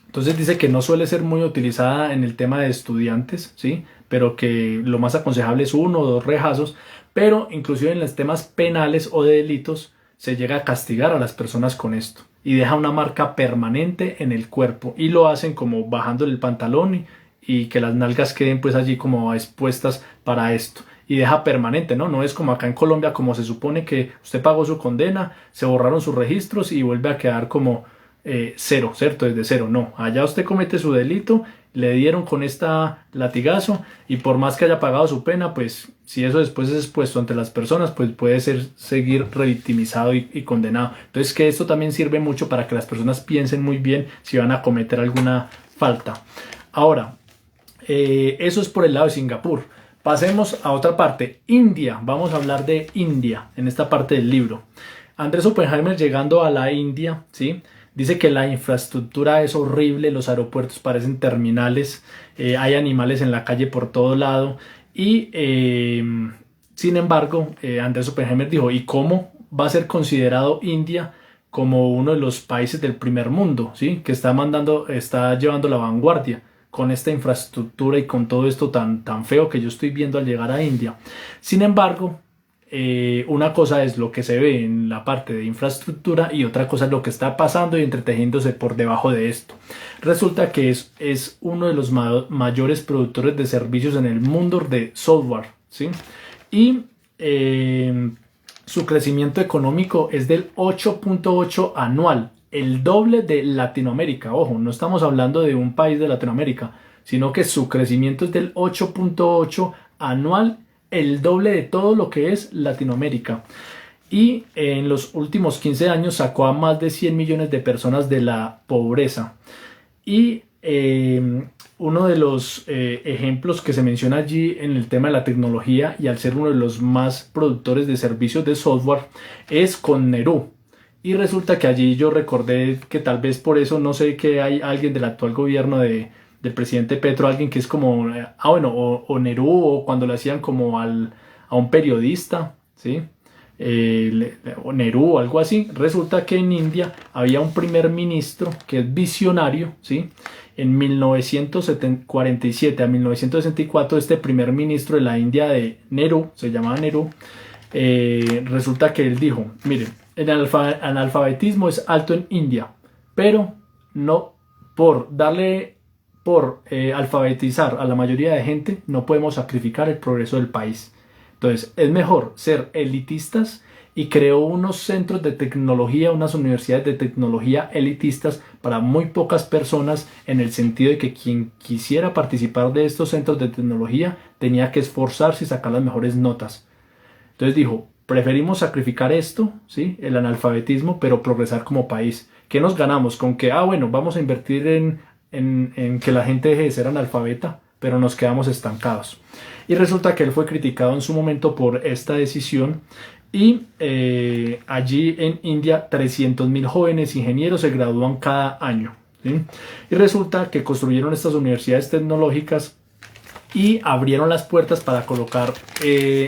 Entonces dice que no suele ser muy utilizada en el tema de estudiantes, ¿sí? Pero que lo más aconsejable es 1 o 2 rejazos, pero inclusive en los temas penales o de delitos se llega a castigar a las personas con esto y deja una marca permanente en el cuerpo y lo hacen como bajándole el pantalón y que las nalgas queden pues allí como expuestas para esto. Y deja permanente, ¿no? No es como acá en Colombia, como se supone que usted pagó su condena, se borraron sus registros y vuelve a quedar como cero, ¿cierto? Desde cero, no. Allá usted comete su delito, le dieron con esta latigazo y por más que haya pagado su pena, pues si eso después es expuesto ante las personas, pues puede seguir revictimizado y condenado. Entonces que esto también sirve mucho para que las personas piensen muy bien si van a cometer alguna falta. Ahora, eso es por el lado de Singapur. Pasemos a otra parte, India. Vamos a hablar de India en esta parte del libro. Andrés Oppenheimer llegando a la India, ¿sí? Dice que la infraestructura es horrible, los aeropuertos parecen terminales, hay animales en la calle por todo lado y sin embargo Andrés Oppenheimer dijo, ¿y cómo va a ser considerado India como uno de los países del primer mundo, ¿sí? Que está llevando la vanguardia con esta infraestructura y con todo esto tan feo que yo estoy viendo al llegar a India? Sin embargo, una cosa es lo que se ve en la parte de infraestructura y otra cosa es lo que está pasando y entretejiéndose por debajo de esto. Resulta que es uno de los mayores productores de servicios en el mundo de software, ¿sí? Y su crecimiento económico es del 8.8 anual el doble de Latinoamérica. Ojo, no estamos hablando de un país de Latinoamérica, sino que su crecimiento es del 8.8 anual, el doble de todo lo que es Latinoamérica. Y en los últimos 15 años sacó a más de 100 millones de personas de la pobreza. Y uno de los ejemplos que se menciona allí en el tema de la tecnología, y al ser uno de los más productores de servicios de software, es con Nerú. Y resulta que allí yo recordé que tal vez por eso, no sé, que hay alguien del actual gobierno del presidente Petro, alguien que es como, o Nerú, o cuando le hacían como a un periodista, ¿sí? O Nerú o algo así. Resulta que en India había un primer ministro que es visionario, ¿sí? En 1947 a 1964, este primer ministro de la India de Nehru, se llamaba Nehru, resulta que él dijo: miren, el analfabetismo es alto en India, pero no por alfabetizar a la mayoría de gente no podemos sacrificar el progreso del país. Entonces es mejor ser elitistas, y creó unos centros de tecnología, unas universidades de tecnología elitistas para muy pocas personas, en el sentido de que quien quisiera participar de estos centros de tecnología tenía que esforzarse y sacar las mejores notas. Entonces dijo: preferimos sacrificar esto, ¿sí? El analfabetismo, pero progresar como país. ¿Qué nos ganamos? Con que, vamos a invertir en que la gente deje de ser analfabeta, pero nos quedamos estancados. Y resulta que él fue criticado en su momento por esta decisión, y allí en India 300.000 jóvenes ingenieros se gradúan cada año, ¿sí? Y resulta que construyeron estas universidades tecnológicas y abrieron las puertas para colocar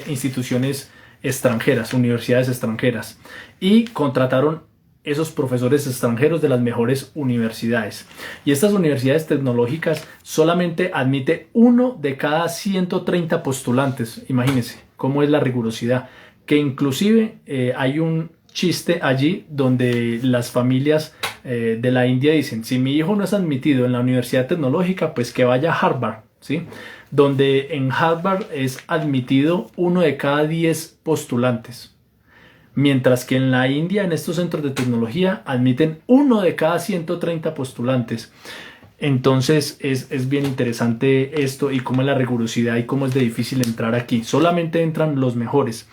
instituciones extranjeras, universidades extranjeras, y contrataron esos profesores extranjeros de las mejores universidades. Y estas universidades tecnológicas solamente admite 1 de cada 130 postulantes. Imagínense cómo es la rigurosidad, que inclusive hay un chiste allí donde las familias de la India dicen: si mi hijo no es admitido en la universidad tecnológica, pues que vaya a Harvard, ¿sí? Donde en Harvard es admitido 1 de cada 10 postulantes. Mientras que en la India, en estos centros de tecnología, admiten 1 de cada 130 postulantes. Entonces es bien interesante esto, y cómo es la rigurosidad y cómo es de difícil entrar aquí. Solamente entran los mejores.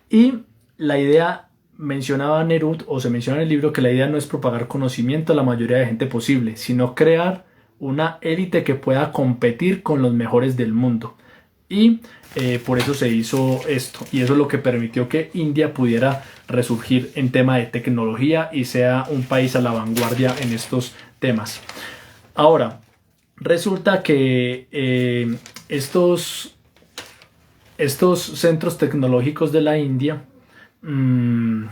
Y la idea, mencionaba Nerud, o se menciona en el libro, que la idea no es propagar conocimiento a la mayoría de gente posible, sino crear una élite que pueda competir con los mejores del mundo. Y por eso se hizo esto, y eso es lo que permitió que India pudiera resurgir en tema de tecnología y sea un país a la vanguardia en estos temas. Ahora, resulta que estos centros tecnológicos de la India, en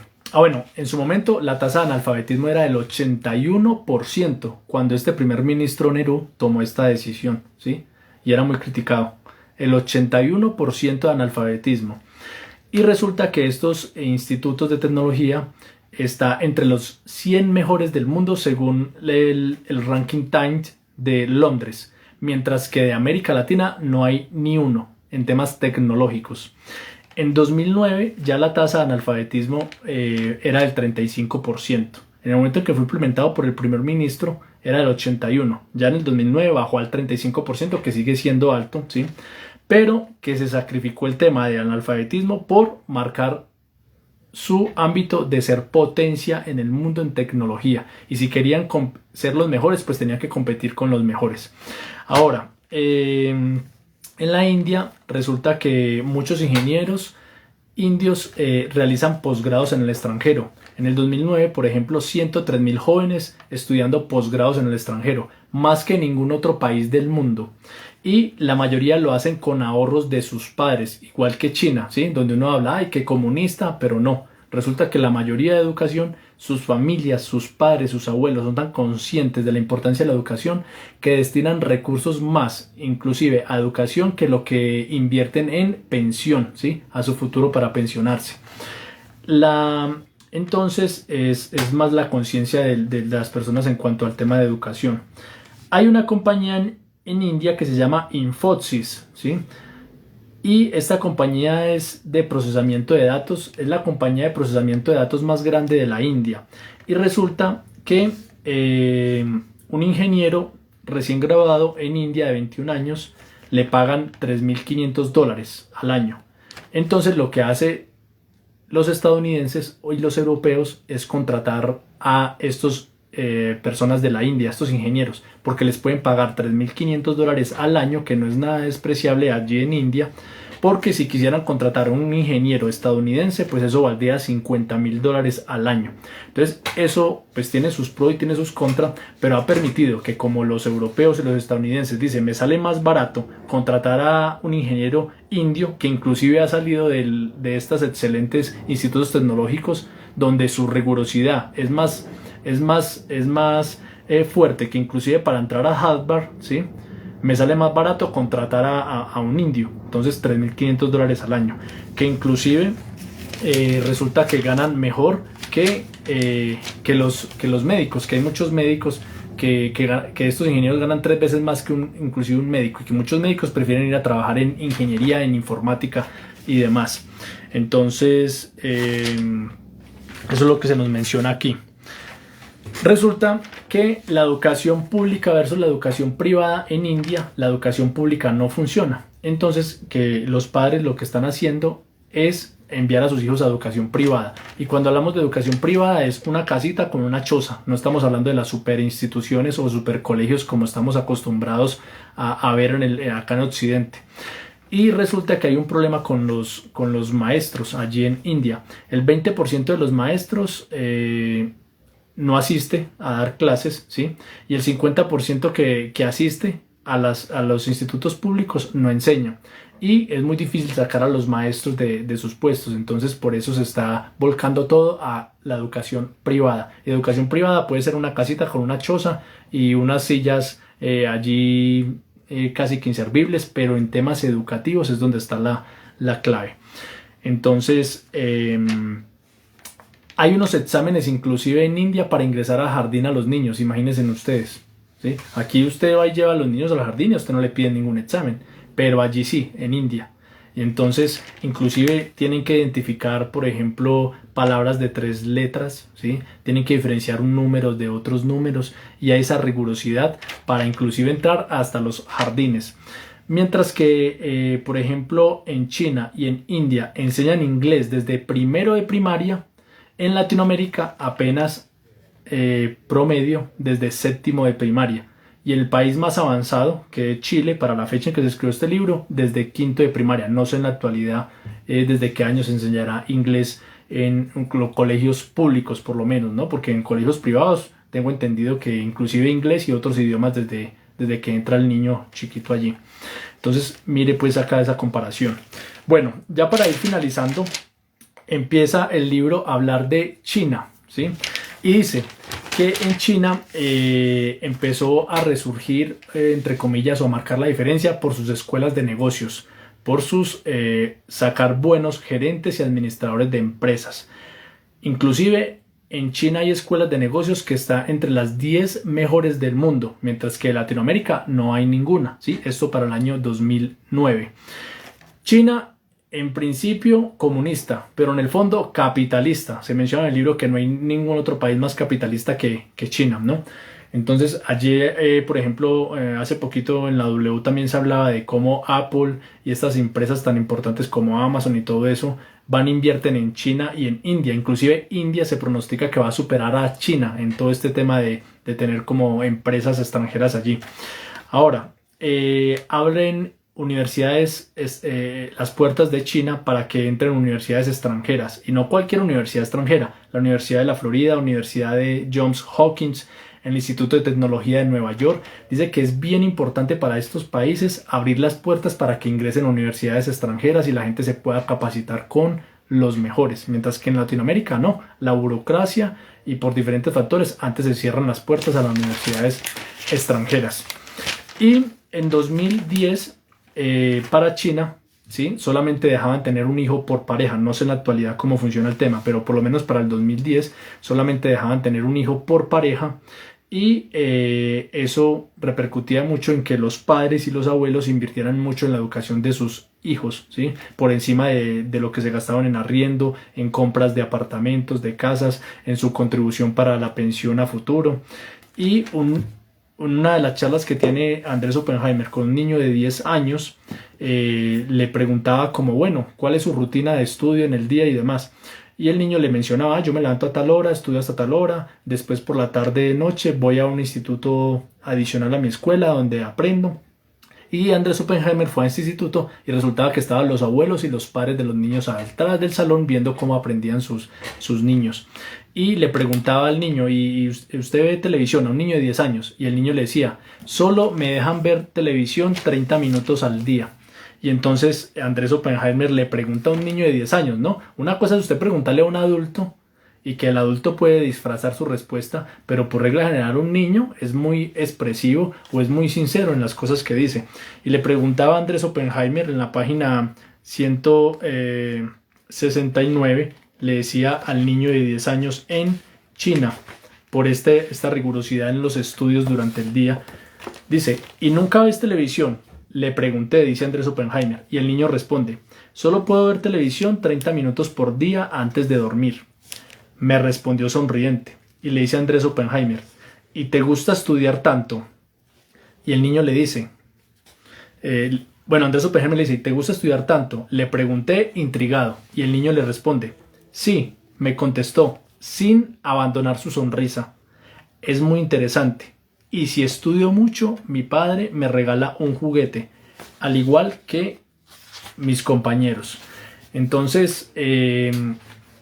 su momento la tasa de analfabetismo era del 81% cuando este primer ministro Nehru tomó esta decisión, ¿sí? Y era muy criticado. El 81% de analfabetismo. Y resulta que estos institutos de tecnología está entre los 100 mejores del mundo según el ranking Times de Londres, mientras que de América Latina no hay ni uno en temas tecnológicos. En 2009 ya la tasa de analfabetismo era del 35%. En el momento en que fue implementado por el primer ministro era del 81%. Ya en el 2009 bajó al 35%, que sigue siendo alto, ¿sí? Pero que se sacrificó el tema de analfabetismo por marcar su ámbito de ser potencia en el mundo en tecnología. Y si querían ser los mejores, pues tenían que competir con los mejores. Ahora, en la India resulta que muchos ingenieros indios realizan posgrados en el extranjero. En el 2009, por ejemplo, 103.000 jóvenes estudiando posgrados en el extranjero, más que en ningún otro país del mundo. Y la mayoría lo hacen con ahorros de sus padres, igual que China, ¿sí? Donde uno habla: ay, qué comunista, pero no. Resulta que la mayoría de educación, sus familias, sus padres, sus abuelos son tan conscientes de la importancia de la educación que destinan recursos más, inclusive a educación, que lo que invierten en pensión, ¿sí? A su futuro para pensionarse. Entonces es más la conciencia de las personas en cuanto al tema de educación. Hay una compañía en India que se llama Infosys, ¿sí? Y esta compañía es de procesamiento de datos, es la compañía de procesamiento de datos más grande de la India. Y resulta que un ingeniero recién graduado en India de 21 años le pagan $3.500 al año. Entonces lo que hace los estadounidenses y los europeos es contratar a estos personas de la India, estos ingenieros, porque les pueden pagar $3.500 al año, que no es nada despreciable allí en India, porque si quisieran contratar a un ingeniero estadounidense, pues eso valdría $50.000 al año. Entonces eso pues tiene sus pros y tiene sus contras, pero ha permitido que, como los europeos y los estadounidenses dicen, me sale más barato contratar a un ingeniero indio, que inclusive ha salido de estos excelentes institutos tecnológicos, donde su rigurosidad es más fuerte que inclusive para entrar a Harvard, ¿sí? Me sale más barato contratar a un indio. Entonces $3.500 al año, que inclusive resulta que ganan mejor que los médicos, que hay muchos médicos que estos ingenieros ganan 3 veces más que inclusive un médico, y que muchos médicos prefieren ir a trabajar en ingeniería, en informática y demás. Entonces eso es lo que se nos menciona aquí. Resulta que la educación pública versus la educación privada en India, la educación pública no funciona. Entonces, que los padres lo que están haciendo es enviar a sus hijos a educación privada. Y cuando hablamos de educación privada es una casita con una choza. No estamos hablando de las super instituciones o super colegios como estamos acostumbrados a ver acá en Occidente. Y resulta que hay un problema con los maestros allí en India. El 20% de los maestros no asiste a dar clases, ¿sí? Y el 50% que asiste a los institutos públicos no enseña. Y es muy difícil sacar a los maestros de sus puestos. Entonces por eso se está volcando todo a la educación privada. Y educación privada puede ser una casita con una choza y unas sillas allí casi que inservibles, pero en temas educativos es donde está la clave. Entonces hay unos exámenes inclusive en India para ingresar al jardín a los niños, imagínense ustedes, ¿sí? Aquí usted va y lleva a los niños al jardín y a usted no le piden ningún examen, pero allí sí, en India. Y entonces inclusive tienen que identificar, por ejemplo, palabras de 3 letras, ¿sí? Tienen que diferenciar un número de otros números, y hay esa rigurosidad para inclusive entrar hasta los jardines. Mientras que, por ejemplo, en China y en India enseñan inglés desde primero de primaria, en Latinoamérica apenas promedio desde séptimo de primaria. Y el país más avanzado, que es Chile, para la fecha en que se escribió este libro, desde quinto de primaria. No sé en la actualidad desde qué año se enseñará inglés en los colegios públicos, por lo menos, ¿no? Porque en colegios privados tengo entendido que inclusive inglés y otros idiomas desde que entra el niño chiquito allí. Entonces mire pues acá esa comparación. Bueno, ya para ir finalizando, empieza el libro a hablar de China, ¿sí? Y dice que en China empezó a resurgir, entre comillas, o a marcar la diferencia por sus escuelas de negocios, por sus sacar buenos gerentes y administradores de empresas. Inclusive en China hay escuelas de negocios que están entre las 10 mejores del mundo, mientras que en Latinoamérica no hay ninguna, ¿sí? Esto para el año 2009. China, en principio comunista, pero en el fondo capitalista. Se menciona en el libro que no hay ningún otro país más capitalista que China, ¿no? Entonces allí, por ejemplo, hace poquito en la W también se hablaba de cómo Apple y estas empresas tan importantes como Amazon y todo eso invierten en China y en India. Inclusive India se pronostica que va a superar a China en todo este tema de tener como empresas extranjeras allí. Ahora, abren universidades, las puertas de China para que entren universidades extranjeras, y no cualquier universidad extranjera. La Universidad de la Florida, Universidad de Johns Hopkins, el Instituto de Tecnología de Nueva York, dice que es bien importante para estos países abrir las puertas para que ingresen universidades extranjeras y la gente se pueda capacitar con los mejores, mientras que en Latinoamérica no, la burocracia y por diferentes factores antes se cierran las puertas a las universidades extranjeras. Y en 2010 para China, ¿sí? Solamente dejaban tener un hijo por pareja. No sé en la actualidad cómo funciona el tema, pero por lo menos para el 2010 solamente dejaban tener un hijo por pareja, Y eso repercutía mucho en que los padres y los abuelos invirtieran mucho en la educación de sus hijos, ¿sí? Por encima de lo que se gastaban en arriendo, en compras de apartamentos, de casas, en su contribución para la pensión a futuro. Y una de las charlas que tiene Andrés Oppenheimer con un niño de 10 años, le preguntaba como, bueno, ¿cuál es su rutina de estudio en el día y demás? Y el niño le mencionaba, yo me levanto a tal hora, estudio hasta tal hora, después por la tarde noche voy a un instituto adicional a mi escuela donde aprendo. Y Andrés Oppenheimer fue a este instituto y resultaba que estaban los abuelos y los padres de los niños atrás del salón viendo cómo aprendían sus niños. Y le preguntaba al niño, ¿y usted ve televisión? A un niño de 10 años. Y el niño le decía, solo me dejan ver televisión 30 minutos al día. Y entonces Andrés Oppenheimer le pregunta a un niño de 10 años, ¿no? Una cosa es usted preguntarle a un adulto y que el adulto puede disfrazar su respuesta, pero por regla general un niño es muy expresivo o es muy sincero en las cosas que dice. Y le preguntaba a Andrés Oppenheimer en la página 169, le decía al niño de 10 años en China, por esta rigurosidad en los estudios durante el día, dice, ¿y nunca ves televisión? Le pregunté, dice Andrés Oppenheimer, y el niño responde, solo puedo ver televisión 30 minutos por día antes de dormir. Me respondió sonriente, y le dice a Andrés Oppenheimer, ¿y te gusta estudiar tanto? Y el niño le dice, Andrés Oppenheimer le dice, ¿te gusta estudiar tanto? Le pregunté intrigado, y el niño le responde, sí, me contestó, sin abandonar su sonrisa. Es muy interesante. Y si estudio mucho, mi padre me regala un juguete, al igual que mis compañeros. Entonces,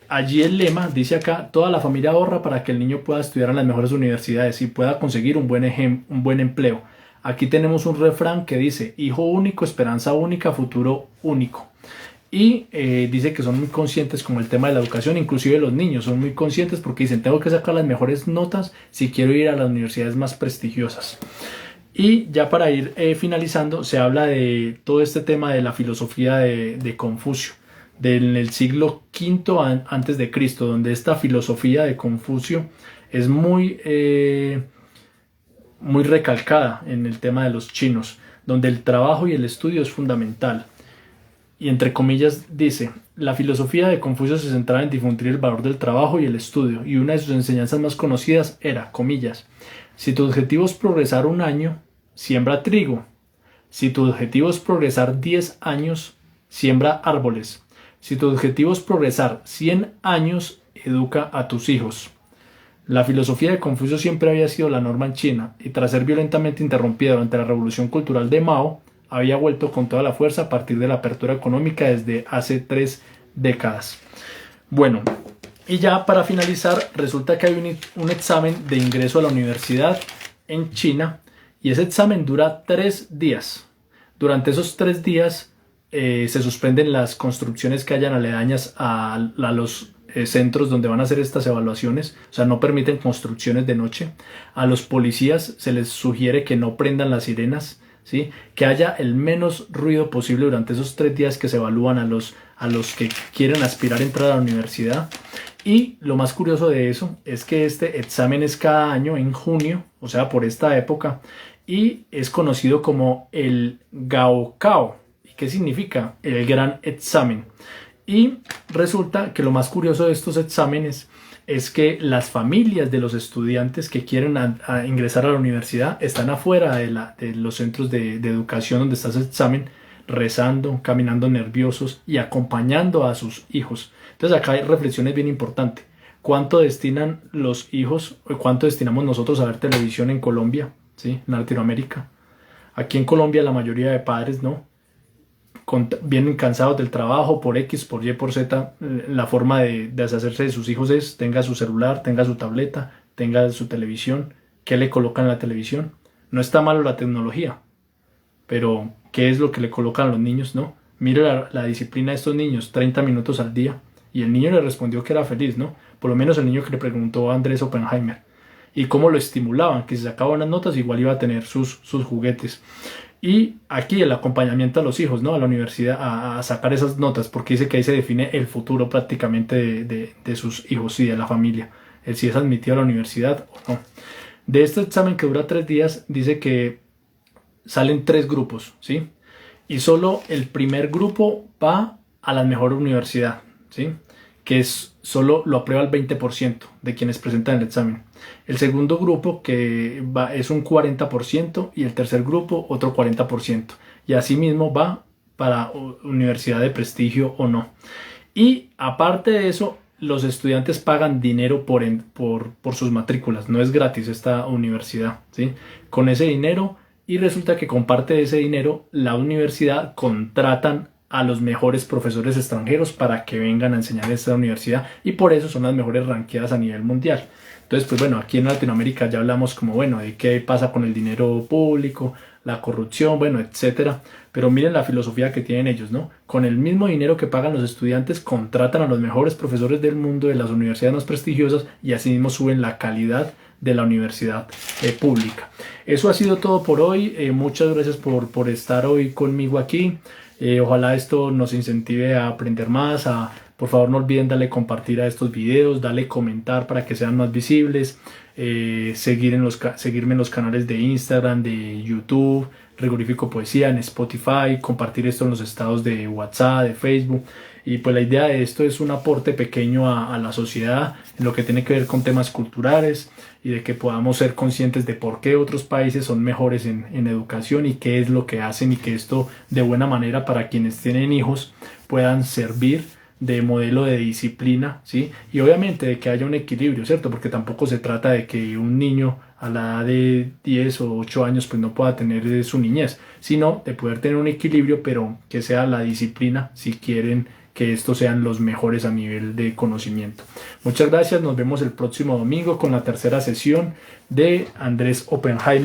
allí el lema dice acá, toda la familia ahorra para que el niño pueda estudiar en las mejores universidades y pueda conseguir un buen empleo. Aquí tenemos un refrán que dice, hijo único, esperanza única, futuro único. Y dice que son muy conscientes como el tema de la educación, inclusive los niños son muy conscientes porque dicen tengo que sacar las mejores notas si quiero ir a las universidades más prestigiosas. Y ya para ir finalizando, se habla de todo este tema de la filosofía de Confucio, del siglo V antes de Cristo, donde esta filosofía de Confucio es muy recalcada en el tema de los chinos, donde el trabajo y el estudio es fundamental. Y entre comillas dice, la filosofía de Confucio se centraba en difundir el valor del trabajo y el estudio, y una de sus enseñanzas más conocidas era, comillas, si tu objetivo es progresar 1 año, siembra trigo. Si tu objetivo es progresar 10 años, siembra árboles. Si tu objetivo es progresar 100 años, educa a tus hijos. La filosofía de Confucio siempre había sido la norma en China, y tras ser violentamente interrumpida durante la Revolución Cultural de Mao, había vuelto con toda la fuerza a partir de la apertura económica desde hace 3 décadas. Bueno, y ya para finalizar, resulta que hay un examen de ingreso a la universidad en China, y ese examen dura 3 días. Durante esos 3 días se suspenden las construcciones que hayan aledañas a los centros donde van a hacer estas evaluaciones, o sea, no permiten construcciones de noche. A los policías se les sugiere que no prendan las sirenas, ¿sí? Que haya el menos ruido posible durante esos 3 días que se evalúan a los que quieren aspirar a entrar a la universidad. Y lo más curioso de eso es que este examen es cada año en junio, o sea, por esta época, y es conocido como el Gaokao. ¿Y qué significa? El gran examen. Y resulta que lo más curioso de estos exámenes es que las familias de los estudiantes que quieren ingresar a la universidad están afuera de los centros de educación donde está ese examen, rezando, caminando nerviosos y acompañando a sus hijos. Entonces acá hay reflexiones bien importantes. ¿Cuánto destinan los hijos, o cuánto destinamos nosotros a ver televisión en Colombia, ¿sí? En Latinoamérica? Aquí en Colombia la mayoría de padres, ¿no? Vienen cansados del trabajo por X, por Y, por Z. La forma de deshacerse de sus hijos es tenga su celular, tenga su tableta, tenga su televisión. ¿Qué le colocan en la televisión? No está malo la tecnología, pero ¿qué es lo que le colocan a los niños? No, mire la disciplina de estos niños, 30 minutos al día. Y el niño le respondió que era feliz, ¿no? Por lo menos el niño que le preguntó a Andrés Oppenheimer. Y cómo lo estimulaban, que si sacaba buenas notas igual iba a tener sus juguetes. Y aquí el acompañamiento a los hijos, ¿no? A la universidad a sacar esas notas, porque dice que ahí se define el futuro prácticamente de sus hijos y de la familia, el si es admitido a la universidad o no. De este examen que dura 3 días, dice que salen 3 grupos, ¿sí? Y solo el primer grupo va a la mejor universidad, ¿sí? Que es solo lo aprueba el 20% de quienes presentan el examen. El segundo grupo que va es un 40% y el tercer grupo otro 40%. Y así mismo va para universidad de prestigio o no. Y aparte de eso, los estudiantes pagan dinero por sus matrículas. No es gratis esta universidad, ¿sí? Con ese dinero, y resulta que con parte de ese dinero, la universidad contratan a los mejores profesores extranjeros para que vengan a enseñar en esta universidad, y por eso son las mejores ranqueadas a nivel mundial. Entonces, pues bueno, aquí en Latinoamérica ya hablamos como, bueno, de qué pasa con el dinero público, la corrupción, bueno, etcétera. Pero miren la filosofía que tienen ellos, ¿no? Con el mismo dinero que pagan los estudiantes, contratan a los mejores profesores del mundo de las universidades más prestigiosas y así mismo suben la calidad de la universidad pública. Eso ha sido todo por hoy. Muchas gracias por estar hoy conmigo aquí. Ojalá esto nos incentive a aprender más, por favor no olviden darle compartir a estos videos, darle comentar para que sean más visibles, seguirme en los canales de Instagram, de YouTube, Rigorífico Poesía, en Spotify, compartir esto en los estados de WhatsApp, de Facebook. Y pues la idea de esto es un aporte pequeño a la sociedad en lo que tiene que ver con temas culturales y de que podamos ser conscientes de por qué otros países son mejores en educación y qué es lo que hacen, y que esto de buena manera para quienes tienen hijos puedan servir de modelo de disciplina, ¿sí? Y obviamente de que haya un equilibrio, ¿cierto? Porque tampoco se trata de que un niño a la edad de 10 o 8 años pues no pueda tener su niñez, sino de poder tener un equilibrio, pero que sea la disciplina si quieren que estos sean los mejores a nivel de conocimiento. Muchas gracias, nos vemos el próximo domingo con la tercera sesión de Andrés Oppenheimer.